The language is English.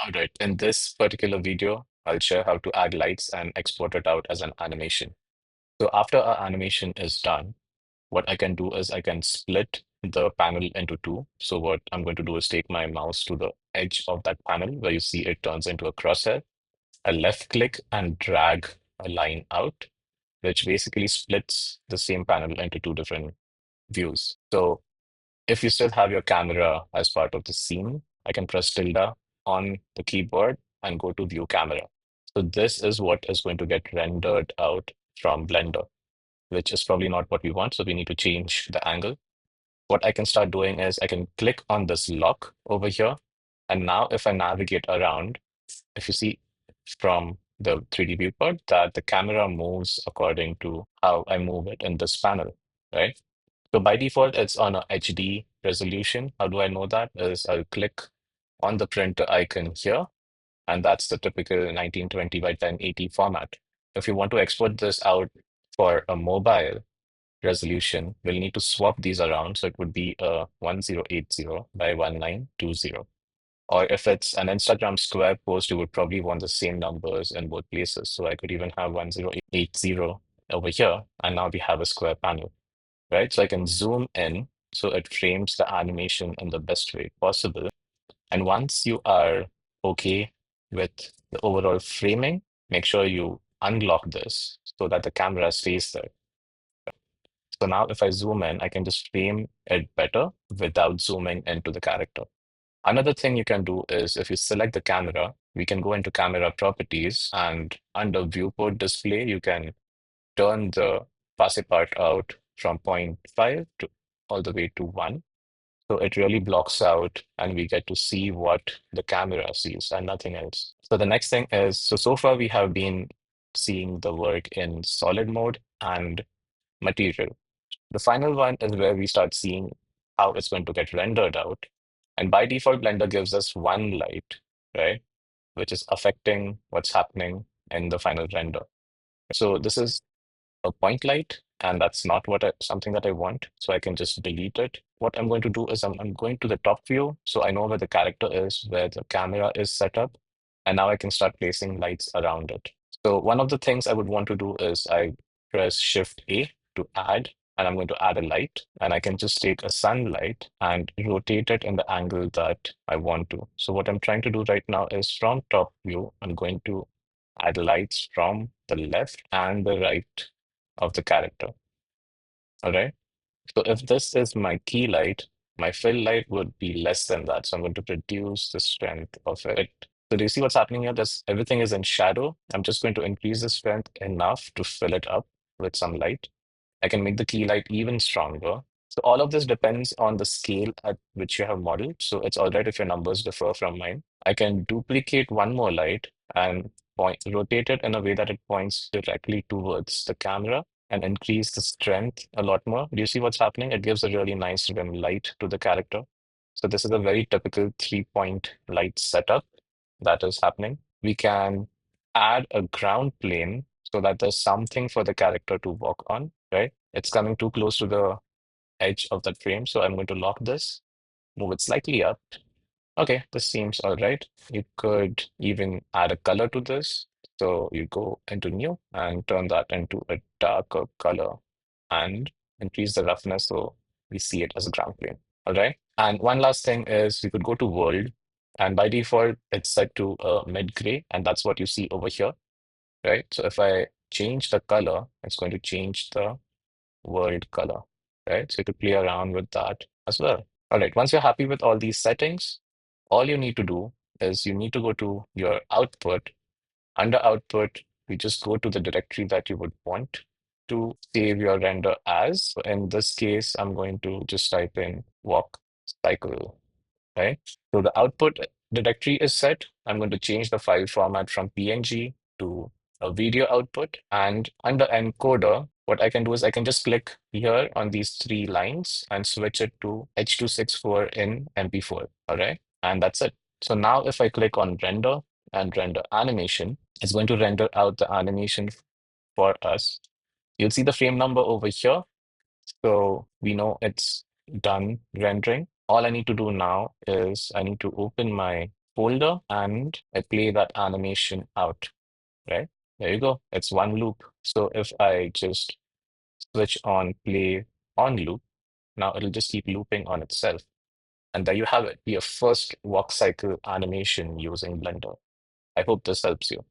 All right, in this particular video, I'll share how to add lights and export it out as an animation. So after our animation is done, what I can do is I can split the panel into two. So what I'm going to do is take my mouse to the edge of that panel where you see it turns into a crosshair. I left click and drag a line out, which basically splits the same panel into two different views. So if you still have your camera as part of the scene, I can press tilde on the keyboard and go to view camera. So this is what is going to get rendered out from Blender, which is probably not what we want. So we need to change the angle. What I can start doing is I can click on this lock over here. And now if I navigate around, if you see from the 3D viewport that the camera moves according to how I move it in this panel, right? So by default, it's on a HD resolution. How do I know that? Is I'll click on the printer icon here, and that's the typical 1920 by 1080 format. If you want to export this out for a mobile resolution, we'll need to swap these around. So it would be a 1080 by 1920. Or if it's an Instagram square post, you would probably want the same numbers in both places. So I could even have 1080 over here, and now we have a square panel, right? So I can zoom in so it frames the animation in the best way possible. And once you are okay with the overall framing, make sure you unlock this so that the camera stays there. So now if I zoom in, I can just frame it better without zooming into the character. Another thing you can do is if you select the camera, we can go into camera properties and under viewport display, you can turn the passe part out from zero point 0.5 to all the way to 1. So it really blocks out and we get to see what the camera sees and nothing else. So the next thing is, so far we have been seeing the work in solid mode and material. The final one is where we start seeing how it's going to get rendered out. And by default, Blender gives us one light, right? Which is affecting what's happening in the final render. So this is a point light, and that's not something that I want. So I can just delete it. What I'm going to do is I'm going to the top view, so I know where the character is, where the camera is set up, and now I can start placing lights around it. So one of the things I would want to do is I press Shift A to add, and I'm going to add a light, and I can just take a sunlight and rotate it in the angle that I want to. So what I'm trying to do right now is from top view, I'm going to add lights from the left and the right of the character. All right. So if this is my key light, my fill light would be less than that. So I'm going to reduce the strength of it. So do you see what's happening here? Everything is in shadow. I'm just going to increase the strength enough to fill it up with some light. I can make the key light even stronger. So all of this depends on the scale at which you have modeled. So it's all right if your numbers differ from mine. I can duplicate one more light and rotate it in a way that it points directly towards the camera and increase the strength a lot more. Do you see what's happening? It gives a really nice rim light to the character. So this is a very typical 3-point light setup that is happening. We can add a ground plane so that there's something for the character to walk on, right? It's coming too close to the edge of that frame. So I'm going to lock this, move it slightly up. Okay, this seems all right. You could even add a color to this. So you go into new and turn that into a darker color and increase the roughness so we see it as a ground plane. All right. And one last thing is we could go to world. And by default, it's set to mid gray. And that's what you see over here, right? So if I change the color, it's going to change the world color, right? So you could play around with that as well. All right, once you're happy with all these settings, all you need to do is you need to go to your output. Under output, you just go to the directory that you would want to save your render as. So in this case, I'm going to just type in walk cycle, right? So the output directory is set. I'm going to change the file format from PNG to a video output. And under encoder, what I can do is I can just click here on these three lines and switch it to H.264 in MP4. All right. And that's it. So now if I click on render and render animation, it's going to render out the animation for us. You'll see the frame number over here. So we know it's done rendering. All I need to do now is I need to open my folder and I play that animation out, right? There you go. It's one loop. So if I just switch on play on loop, now it'll just keep looping on itself. And there you have it, your first walk cycle animation using Blender. I hope this helps you.